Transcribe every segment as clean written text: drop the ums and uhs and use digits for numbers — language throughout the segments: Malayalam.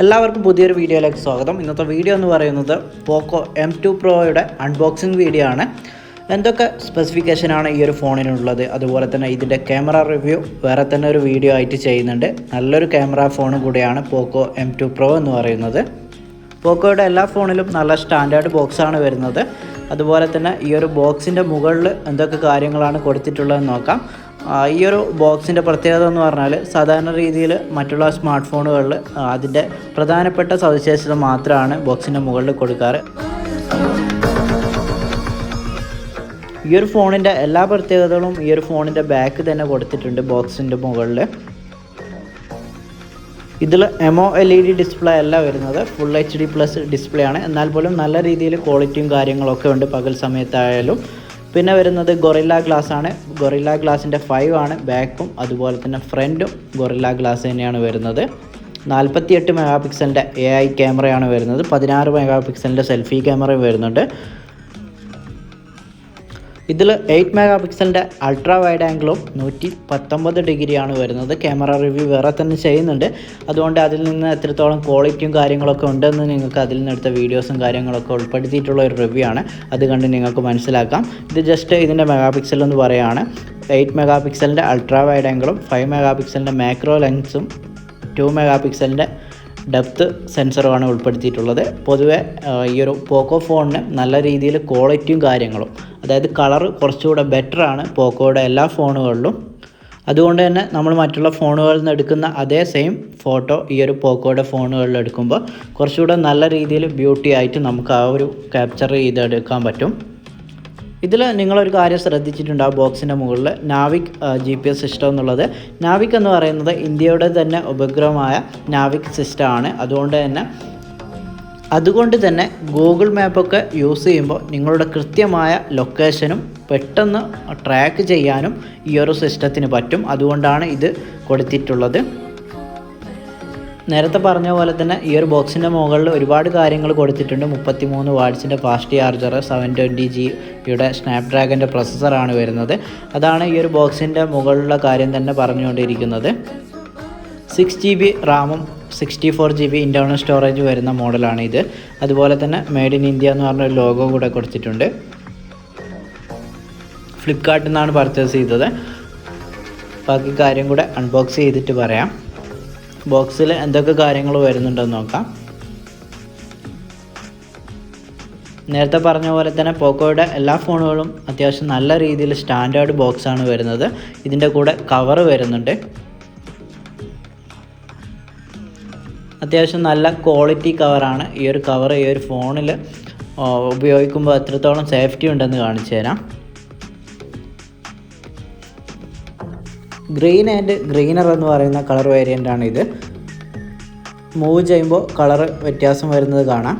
എല്ലാവർക്കും പുതിയൊരു വീഡിയോയിലേക്ക് സ്വാഗതം. ഇന്നത്തെ വീഡിയോ എന്ന് പറയുന്നത് പോക്കോ M2 പ്രോയുടെ അൺബോക്സിംഗ് വീഡിയോ ആണ്. എന്തൊക്കെ സ്പെസിഫിക്കേഷനാണ് ഈ ഒരു ഫോണിനുള്ളത്, അതുപോലെ തന്നെ ഇതിൻ്റെ ക്യാമറ റിവ്യൂ വേറെ തന്നെ ഒരു വീഡിയോ ആയിട്ട് ചെയ്യുന്നുണ്ട്. നല്ലൊരു ക്യാമറ ഫോണും കൂടിയാണ് പോക്കോ M2 പ്രോ എന്ന് പറയുന്നത്. പോക്കോയുടെ എല്ലാ ഫോണിലും നല്ല സ്റ്റാൻഡേർഡ് ബോക്സാണ് വരുന്നത്. അതുപോലെ തന്നെ ഈ ഒരു ബോക്സിൻ്റെ മുകളിൽ എന്തൊക്കെ കാര്യങ്ങളാണ് കൊടുത്തിട്ടുള്ളതെന്ന് നോക്കാം. ഈ ഒരു ബോക്സിൻ്റെ പ്രത്യേകത എന്ന് പറഞ്ഞാൽ സാധാരണ രീതിയിൽ മറ്റുള്ള സ്മാർട്ട് ഫോണുകളിൽ അതിൻ്റെ പ്രധാനപ്പെട്ട സവിശേഷത മാത്രമാണ് ബോക്സിൻ്റെ മുകളിൽ കൊടുക്കാറ്. ഈ ഒരു ഫോണിൻ്റെ എല്ലാ പ്രത്യേകതകളും ഈ ഒരു ഫോണിൻ്റെ ബാക്ക് തന്നെ കൊടുത്തിട്ടുണ്ട് ബോക്സിൻ്റെ മുകളിൽ. ഇതിൽ AMOLED ഡിസ്പ്ലേ അല്ല വരുന്നത്, ഫുൾ HD+ ഡിസ്പ്ലേ ആണ്. എന്നാൽ പോലും നല്ല രീതിയിൽ ക്വാളിറ്റിയും കാര്യങ്ങളൊക്കെ ഉണ്ട് പകൽ സമയത്തായാലും. പിന്നെ വരുന്നത് ഗൊറില്ല ഗ്ലാസ് ആണ്. ഗൊറില്ല ഗ്ലാസിൻ്റെ 5 ആണ് ബാക്കും, അതുപോലെ തന്നെ ഫ്രണ്ടും ഗൊറില്ല ഗ്ലാസ് തന്നെയാണ് വരുന്നത്. 48 മെഗാ പിക്സലിൻ്റെ AI ക്യാമറയാണ് വരുന്നത്. 16 മെഗാ പിക്സലിൻ്റെ സെൽഫി ക്യാമറയും വരുന്നുണ്ട്. ഇതിൽ 8 മെഗാ പിക്സലിൻ്റെ അൾട്രാ വൈഡ് ആംഗിളും 119 ഡിഗ്രിയാണ് വരുന്നത്. ക്യാമറ റിവ്യൂ വേറെ തന്നെ ചെയ്യുന്നുണ്ട്, അതുകൊണ്ട് അതിൽ നിന്ന് എത്രത്തോളം ക്വാളിറ്റിയും കാര്യങ്ങളൊക്കെ ഉണ്ടെന്ന് നിങ്ങൾക്ക് അതിൽ നിന്നെടുത്ത വീഡിയോസും കാര്യങ്ങളൊക്കെ ഉൾപ്പെടുത്തിയിട്ടുള്ള ഒരു റിവ്യൂ ആണ്. അത് കണ്ട് നിങ്ങൾക്ക് മനസ്സിലാക്കാം. ഇത് ജസ്റ്റ് ഇതിൻ്റെ മെഗാ പിക്സൽ എന്ന് പറയുകയാണ്. 8 മെഗാ പിക്സലിൻ്റെ അൾട്രാ വൈഡ് ആംഗിളും 5 മെഗാ പിക്സലിൻ്റെ മാക്രോ ലെൻസും 2 മെഗാ പിക്സലിൻ്റെ ഡെപ്ത് സെൻസറുമാണ് ഉൾപ്പെടുത്തിയിട്ടുള്ളത്. പൊതുവെ ഈ ഒരു പോക്കോ ഫോണിന് നല്ല രീതിയിൽ ക്വാളിറ്റിയും കാര്യങ്ങളും, അതായത് കളർ കുറച്ചുകൂടെ ബെറ്ററാണ് പോക്കോയുടെ എല്ലാ ഫോണുകളിലും. അതുകൊണ്ട് തന്നെ നമ്മൾ മറ്റുള്ള ഫോണുകളിൽ നിന്ന് എടുക്കുന്ന അതേ സെയിം ഫോട്ടോ ഈ ഒരു പോക്കോയുടെ ഫോണുകളിൽ എടുക്കുമ്പോൾ കുറച്ചുകൂടെ നല്ല രീതിയിൽ ബ്യൂട്ടി ആയിട്ട് നമുക്ക് ആ ഒരു ക്യാപ്ചർ ചെയ്തെടുക്കാൻ പറ്റും. ഇതിൽ നിങ്ങളൊരു കാര്യം ശ്രദ്ധിച്ചിട്ടുണ്ടാവും, ബോക്സിൻ്റെ മുകളിൽ നാവിക് GPS സിസ്റ്റം എന്നുള്ളത്. നാവിക് എന്ന് പറയുന്നത് ഇന്ത്യയുടെ തന്നെ ഉപഗ്രഹമായ നാവിക് സിസ്റ്റമാണ്. അതുകൊണ്ട് തന്നെ ഗൂഗിൾ മാപ്പൊക്കെ യൂസ് ചെയ്യുമ്പോൾ നിങ്ങളുടെ കൃത്യമായ ലൊക്കേഷനും പെട്ടെന്ന് ട്രാക്ക് ചെയ്യാനും ഈ ഒരു സിസ്റ്റത്തിന് പറ്റും. അതുകൊണ്ടാണ് ഇത് കൊടുത്തിട്ടുള്ളത്. നേരത്തെ പറഞ്ഞ പോലെ തന്നെ ഈ ഒരു ബോക്സിൻ്റെ മുകളിൽ ഒരുപാട് കാര്യങ്ങൾ കൊടുത്തിട്ടുണ്ട്. 33 വാട്ട്സിൻ്റെ ഫാസ്റ്റ് ചാർജർ, 720Gയുടെ സ്നാപ്ഡ്രാഗൻ്റെ പ്രൊസസ്സറാണ് വരുന്നത്. അതാണ് ഈ ഒരു ബോക്സിൻ്റെ മുകളിലുള്ള കാര്യം തന്നെ പറഞ്ഞുകൊണ്ടിരിക്കുന്നത്. 6GB റാമും 64GB ഇൻറ്റേർണൽ സ്റ്റോറേജ് വരുന്ന മോഡലാണ് ഇത്. അതുപോലെ തന്നെ മെയ്ഡ് ഇൻ ഇന്ത്യ എന്ന് പറഞ്ഞൊരു ലോഗോ കൂടെ കൊടുത്തിട്ടുണ്ട്. ഫ്ലിപ്കാർട്ടിൽ നിന്നാണ് പർച്ചേസ് ചെയ്തത്. ബാക്കി കാര്യം കൂടെ അൺബോക്സ് ചെയ്തിട്ട് പറയാം. ബോക്സിൽ എന്തൊക്കെ കാര്യങ്ങൾ വരുന്നുണ്ടെന്ന് നോക്കാം. നേരത്തെ പറഞ്ഞ പോലെ തന്നെ പോക്കോയുടെ എല്ലാ ഫോണുകളും അത്യാവശ്യം നല്ല രീതിയിൽ സ്റ്റാൻഡേർഡ് ബോക്സാണ് വരുന്നത്. ഇതിൻ്റെ കൂടെ കവർ വരുന്നുണ്ട്. അത്യാവശ്യം നല്ല ക്വാളിറ്റി കവറാണ്. ഈ ഒരു കവർ ഈ ഒരു ഫോണിൽ ഉപയോഗിക്കുമ്പോൾ എത്രത്തോളം സേഫ്റ്റി ഉണ്ടെന്ന് കാണിച്ചു തരാം. ഗ്രീൻ ആൻഡ് ഗ്രീനർ എന്ന് പറയുന്ന കളർ വേരിയൻ്റാണ് ഇത്. മൂവ് ചെയ്യുമ്പോൾ കളർ വ്യത്യാസം വരുന്നത് കാണാം.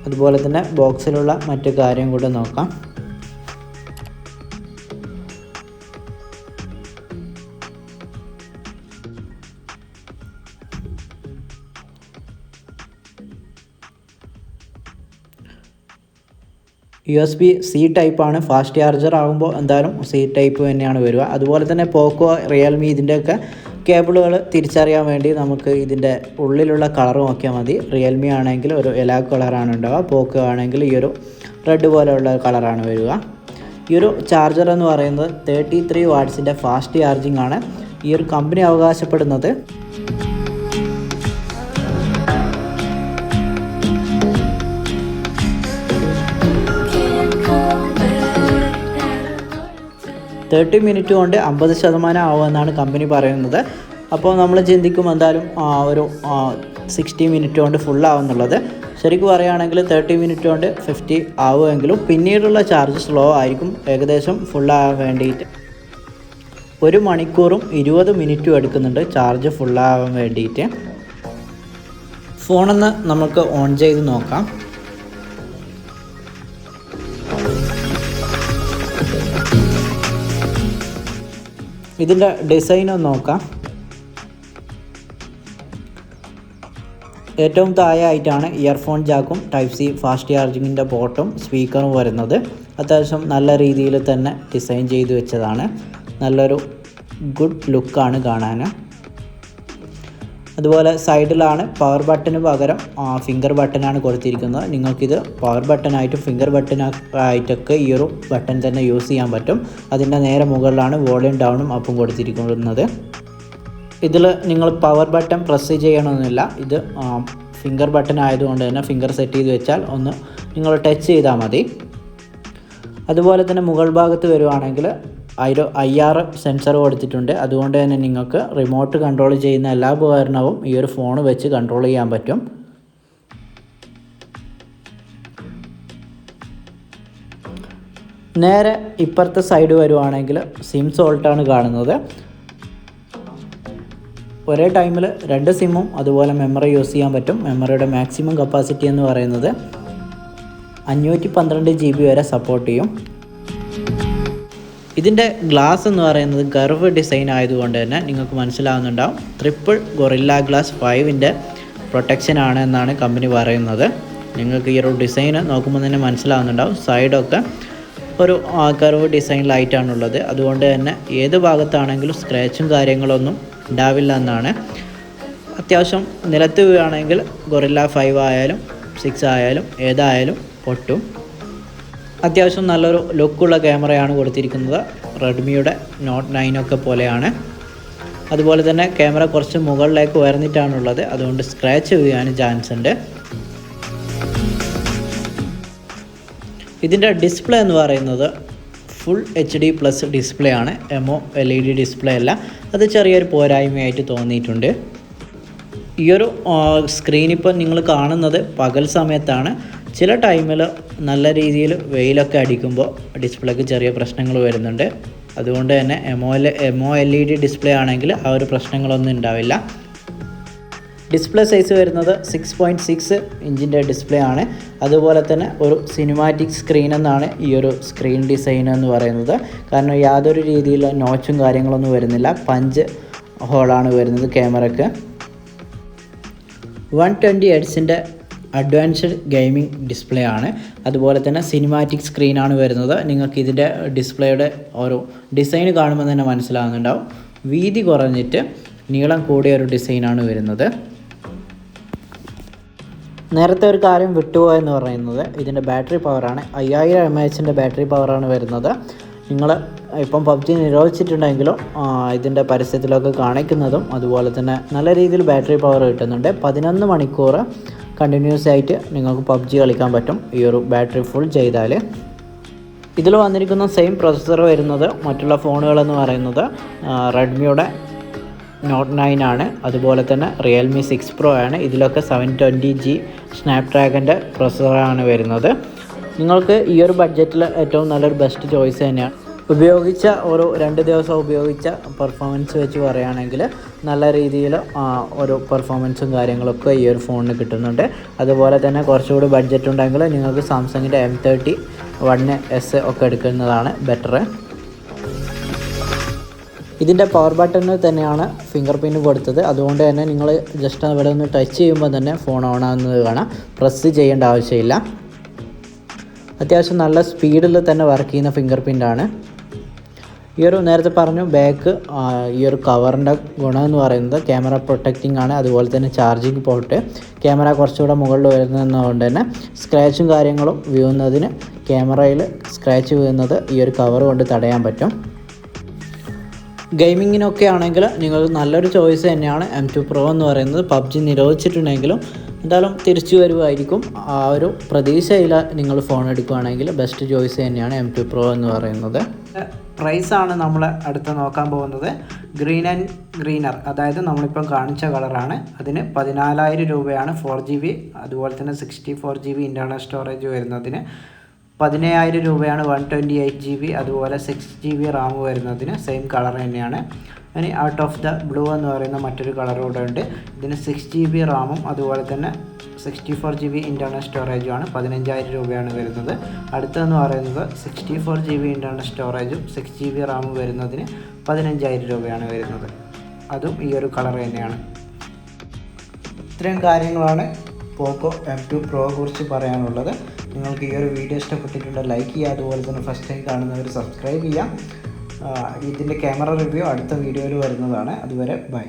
അതുപോലെ തന്നെ ബോക്സിലുള്ള മറ്റു കാര്യം കൂടെ നോക്കാം. USB-C ടൈപ്പാണ്. ഫാസ്റ്റ് ചാർജർ ആകുമ്പോൾ എന്തായാലും C ടൈപ്പ് തന്നെയാണ് വരിക. അതുപോലെ തന്നെ പോക്കോ, റിയൽമി ഇതിൻ്റെയൊക്കെ കേബിളുകൾ തിരിച്ചറിയാൻ വേണ്ടി നമുക്ക് ഇതിൻ്റെ ഉള്ളിലുള്ള കളർ നോക്കിയാൽ മതി. റിയൽമി ആണെങ്കിൽ ഒരു യെല്ലോ കളറാണ് ഉണ്ടാവുക, പോക്കോ ആണെങ്കിൽ ഈ ഒരു റെഡ് പോലെയുള്ള കളറാണ് വരിക. ഈ ഒരു ചാർജർ എന്ന് പറയുന്നത് 33 വാട്ട്സിൻ്റെ ഫാസ്റ്റ് ചാർജിങ് ആണ് ഈ ഒരു കമ്പനി അവകാശപ്പെടുന്നത്. മിനിറ്റ് കൊണ്ട് 50% ആവുമെന്നാണ് കമ്പനി പറയുന്നത്. അപ്പോൾ നമ്മൾ ചിന്തിക്കും എന്തായാലും ഒരു 60 മിനിറ്റ് കൊണ്ട് ഫുള്ളാവുന്നുള്ളത്. ശരിക്കും പറയുകയാണെങ്കിൽ 30 മിനിറ്റ് കൊണ്ട് 50 ആവുമെങ്കിലും പിന്നീടുള്ള ചാർജ് സ്ലോ ആയിരിക്കും. ഏകദേശം ഫുള്ളാകാൻ വേണ്ടിയിട്ട് 1 മണിക്കൂറും 20 മിനിറ്റും എടുക്കുന്നുണ്ട് ചാർജ് ഫുള്ളാകാൻ വേണ്ടിയിട്ട്. ഫോണൊന്ന് നമുക്ക് ഓൺ ചെയ്ത് നോക്കാം. ഇതിൻ്റെ ഡിസൈൻ ഒന്ന് നോക്കാം. ഏറ്റവും താഴെ ആയിട്ടാണ് ഇയർഫോൺ ജാക്കും Type-C ഫാസ്റ്റ് ചാർജിങ്ങിൻ്റെ പോർട്ടും സ്പീക്കറും വരുന്നത്. അത്യാവശ്യം നല്ല രീതിയിൽ തന്നെ ഡിസൈൻ ചെയ്ത് വെച്ചതാണ്. നല്ലൊരു ഗുഡ് ലുക്കാണ് കാണാൻ. അതുപോലെ സൈഡിലാണ് പവർ ബട്ടന് പകരം ഫിംഗർ ബട്ടനാണ് കൊടുത്തിരിക്കുന്നത്. നിങ്ങൾക്കിത് പവർ ബട്ടനായിട്ടും ഫിംഗർ ബട്ടനായിട്ടൊക്കെ ഈ ഒരു ബട്ടൺ തന്നെ യൂസ് ചെയ്യാൻ പറ്റും. അതിൻ്റെ നേരെ മുകളിലാണ് വോളിയം ഡൗണും അപ്പും കൊടുത്തിരിക്കുന്നത്. ഇതിൽ നിങ്ങൾ പവർ ബട്ടൺ പ്രസ് ചെയ്യണമെന്നില്ല. ഇത് ഫിംഗർ ബട്ടൺ ആയതുകൊണ്ട് തന്നെ ഫിംഗർ സെറ്റ് ചെയ്ത് വെച്ചാൽ ഒന്ന് നിങ്ങൾ ടച്ച് ചെയ്താൽ മതി. അതുപോലെ തന്നെ മുകൾ ഭാഗത്ത് വരുവാണെങ്കിൽ IR സെൻസർ കൊടുത്തിട്ടുണ്ട്. അതുകൊണ്ട് തന്നെ നിങ്ങൾക്ക് റിമോട്ട് കൺട്രോൾ ചെയ്യുന്ന എല്ലാ ഉപകരണവും ഈ ഒരു ഫോൺ വെച്ച് കൺട്രോൾ ചെയ്യാൻ പറ്റും. നേരെ ഇപ്പുറത്തെ സൈഡ് വരുവാണെങ്കിൽ സിം സോൾട്ടാണ് കാണുന്നത്. ഒരേ ടൈമിൽ 2 സിമ്മും അതുപോലെ മെമ്മറി യൂസ് ചെയ്യാൻ പറ്റും. മെമ്മറിയുടെ മാക്സിമം കപ്പാസിറ്റി എന്ന് പറയുന്നത് 512 GB വരെ സപ്പോർട്ട് ചെയ്യും. ഇതിൻ്റെ ഗ്ലാസ് എന്ന് പറയുന്നത് കർവ് ഡിസൈൻ ആയതുകൊണ്ട് തന്നെ നിങ്ങൾക്ക് മനസ്സിലാവുന്നുണ്ടാവും ട്രിപ്പിൾ ഗൊറില്ല ഗ്ലാസ് 5ൻ്റെ പ്രൊട്ടക്ഷനാണ് എന്നാണ് കമ്പനി പറയുന്നത്. നിങ്ങൾക്ക് ഈ ഒരു ഡിസൈൻ നോക്കുമ്പോൾ തന്നെ മനസ്സിലാവുന്നുണ്ടാവും. സൈഡൊക്കെ ഒരു കർവ് ഡിസൈനിലായിട്ടാണുള്ളത്. അതുകൊണ്ട് തന്നെ ഏത് ഭാഗത്താണെങ്കിലും സ്ക്രാച്ചും കാര്യങ്ങളൊന്നും ഉണ്ടാവില്ല എന്നാണ്. അത്യാവശ്യം നിലത്ത് വീഴുകയാണെങ്കിൽ ഗൊറില്ല 5 ആയാലും 6 ആയാലും ഏതായാലും പൊട്ടും. അത്യാവശ്യം നല്ലൊരു ലുക്കുള്ള ക്യാമറയാണ് കൊടുത്തിരിക്കുന്നത്. റെഡ്മിയുടെ നോട്ട് 9 ഒക്കെ പോലെയാണ്. അതുപോലെ തന്നെ ക്യാമറ കുറച്ച് മുകളിലേക്ക് ഉയർന്നിട്ടാണുള്ളത്. അതുകൊണ്ട് സ്ക്രാച്ച് വീഴാൻ ചാൻസ് ഉണ്ട്. ഇതിൻ്റെ ഡിസ്പ്ലേ എന്ന് പറയുന്നത് ഫുൾ HD+ ഡിസ്പ്ലേ ആണ്. LED ഡിസ്പ്ലേ അല്ല. അത് ചെറിയൊരു പോരായ്മയായിട്ട് തോന്നിയിട്ടുണ്ട്. ഈ ഒരു സ്ക്രീൻ ഇപ്പോൾ നിങ്ങൾ കാണുന്നത് പകൽ സമയത്താണ്. ചില ടൈമിൽ നല്ല രീതിയിൽ വെയിലൊക്കെ അടിക്കുമ്പോൾ ഡിസ്പ്ലേക്ക് ചെറിയ പ്രശ്നങ്ങൾ വരുന്നുണ്ട്. അതുകൊണ്ട് തന്നെ LED ഡിസ്പ്ലേ ആണെങ്കിൽ ആ ഒരു പ്രശ്നങ്ങളൊന്നും ഉണ്ടാവില്ല. ഡിസ്പ്ലേ സൈസ് വരുന്നത് 6.6 ഇഞ്ചിൻ്റെ ഡിസ്പ്ലേ ആണ്. അതുപോലെ തന്നെ ഒരു സിനിമാറ്റിക് സ്ക്രീൻ എന്നാണ് ഈ ഒരു സ്ക്രീൻ ഡിസൈൻ എന്ന് പറയുന്നത്. കാരണം യാതൊരു രീതിയിലുള്ള നോച്ചും കാര്യങ്ങളൊന്നും വരുന്നില്ല. പഞ്ച് ഹോളാണ് വരുന്നത് ക്യാമറയ്ക്ക്. 120 ഹെർട്സിൻ്റെ അഡ്വാൻസ്ഡ് ഗെയിമിംഗ് ഡിസ്പ്ലേ ആണ്. അതുപോലെ തന്നെ സിനിമാറ്റിക് സ്ക്രീനാണ് വരുന്നത്. നിങ്ങൾക്ക് ഇതിൻ്റെ ഡിസ്പ്ലേയുടെ ഒരു ഡിസൈൻ കാണുമ്പോൾ തന്നെ മനസ്സിലാകുന്നുണ്ടാവും. വീതി കുറഞ്ഞിട്ട് നീളം കൂടിയ ഒരു ഡിസൈനാണ് വരുന്നത്. നേരത്തെ ഒരു കാര്യം വിട്ടുപോയെന്ന് പറയുന്നത് ഇതിൻ്റെ ബാറ്ററി പവറാണ്. 5000 mAh ബാറ്ററി പവറാണ് വരുന്നത്. നിങ്ങൾ ഇപ്പം PUBG നിരോധിച്ചിട്ടുണ്ടെങ്കിലും ഇതിൻ്റെ പരസ്യത്തിലൊക്കെ കാണിക്കുന്നതും അതുപോലെ തന്നെ നല്ല രീതിയിൽ ബാറ്ററി പവർ കിട്ടുന്നുണ്ട്. 11 മണിക്കൂർ കണ്ടിന്യൂസ് ആയിട്ട് നിങ്ങൾക്ക് PUBG കളിക്കാൻ പറ്റും ഈ ഒരു ബാറ്ററി ഫുൾ ചെയ്താൽ. ഇതിൽ വന്നിരിക്കുന്ന സെയിം പ്രൊസസ്സർ വരുന്നത് മറ്റുള്ള ഫോണുകളെന്ന് പറയുന്നത് റെഡ്മിയുടെ നോട്ട് 9 ആണ്. അതുപോലെ തന്നെ realme 6 Pro ആണ്. ഇതിലൊക്കെ 720G സ്നാപ്ഡ്രാഗൻ്റെ പ്രൊസസ്സറാണ് വരുന്നത്. നിങ്ങൾക്ക് ഈ ഒരു ബഡ്ജറ്റിൽ ഏറ്റവും നല്ലൊരു ബെസ്റ്റ് ചോയ്സ് തന്നെയാണ്. ഉപയോഗിച്ച ഒരു 2 ദിവസം ഉപയോഗിച്ച പെർഫോമൻസ് വെച്ച് പറയുകയാണെങ്കിൽ നല്ല രീതിയിൽ ഒരു പെർഫോമൻസും കാര്യങ്ങളൊക്കെ ഈ ഒരു ഫോണിന് കിട്ടുന്നുണ്ട്. അതുപോലെ തന്നെ കുറച്ചുകൂടി ബഡ്ജറ്റ് ഉണ്ടെങ്കിൽ നിങ്ങൾക്ക് സാംസങ്ങിൻ്റെ M30 1S ഒക്കെ എടുക്കുന്നതാണ് ബെറ്റർ. ഇതിൻ്റെ പവർ ബട്ടണിൽ തന്നെയാണ് ഫിംഗർ പ്രിൻറ്റ് കൊടുത്തത്. അതുകൊണ്ട് തന്നെ നിങ്ങൾ ജസ്റ്റ് അവിടെ ഒന്ന് ടച്ച് ചെയ്യുമ്പോൾ തന്നെ ഫോൺ ഓൺ ആകുന്നത് കാണാം. പ്രസ് ചെയ്യേണ്ട ആവശ്യമില്ല. അത്യാവശ്യം നല്ല സ്പീഡിൽ തന്നെ വർക്ക് ചെയ്യുന്ന ഫിംഗർ പ്രിൻ്റാണ്. ഈ ഒരു നേരത്തെ പറഞ്ഞു ബാക്ക് ഈ ഒരു കവറിൻ്റെ ഗുണമെന്ന് പറയുന്നത് ക്യാമറ പ്രൊട്ടക്റ്റിംഗ് ആണ്. അതുപോലെ തന്നെ ചാർജിങ് പോർട്ട്. ക്യാമറ കുറച്ചുകൂടെ മുകളിൽ വരുന്നതുകൊണ്ട് തന്നെ സ്ക്രാച്ചും കാര്യങ്ങളും വീഴുന്നതിന് ക്യാമറയിൽ സ്ക്രാച്ച് വീഴുന്നത് ഈ ഒരു കവർ കൊണ്ട് തടയാൻ പറ്റും. ഗെയിമിങ്ങിനൊക്കെ ആണെങ്കിൽ നിങ്ങൾക്ക് നല്ലൊരു ചോയ്സ് തന്നെയാണ് M2 Pro എന്ന് പറയുന്നത്. PUBG നിരോധിച്ചിട്ടുണ്ടെങ്കിലും എന്തായാലും തിരിച്ചു വരുമായിരിക്കും. ആ ഒരു പ്രതീക്ഷയിൽ നിങ്ങൾ ഫോൺ എടുക്കുകയാണെങ്കിൽ ബെസ്റ്റ് ചോയ്സ് തന്നെയാണ് M2 Pro എന്ന് പറയുന്നത്. പ്രൈസാണ് നമ്മൾ അടുത്ത് നോക്കാൻ പോകുന്നത്. ഗ്രീൻ ആൻഡ് ഗ്രീനർ, അതായത് നമ്മളിപ്പം കാണിച്ച കളറാണ്. അതിന് 14,000 രൂപയാണ് 4GB. അതുപോലെ തന്നെ 64GB ഇൻറ്റേർണൽ സ്റ്റോറേജ് വരുന്നതിന് 17,000 രൂപയാണ് 128GB. അതുപോലെ 6GB റാം വരുന്നതിന് സെയിം കളർ തന്നെയാണ്. ഇനി ഔട്ട് ഓഫ് ദ ബ്ലൂ എന്ന് പറയുന്ന മറ്റൊരു കളർ കൂടെ ഉണ്ട്. ഇതിന് 6GB റാമും അതുപോലെ തന്നെ 64GB ഇൻറ്റേർണൽ സ്റ്റോറേജുമാണ്. 15,000 രൂപയാണ് വരുന്നത്. അടുത്തെന്ന് പറയുന്നത് 64GB ഇൻറ്റേർണൽ സ്റ്റോറേജും 6GB റാമും വരുന്നതിന് 15,000 രൂപയാണ് വരുന്നത്. അതും ഈ ഒരു കളർ തന്നെയാണ്. ഇത്രയും കാര്യങ്ങളാണ് പോക്കോ M2 Pro കുറിച്ച് പറയാനുള്ളത്. നിങ്ങൾക്ക് ഈ ഒരു വീഡിയോ ഇഷ്ടപ്പെട്ടിട്ടുണ്ടെങ്കിൽ ലൈക്ക് ചെയ്യുക. അതുപോലെ തന്നെ ഫസ്റ്റ് ടൈം കാണുന്നവർ സബ്സ്ക്രൈബ് ചെയ്യാം. ഇതിൻ്റെ ക്യാമറ റിവ്യൂ അടുത്ത വീഡിയോയിൽ വരുന്നതാണ്. അതുവരെ ബൈ.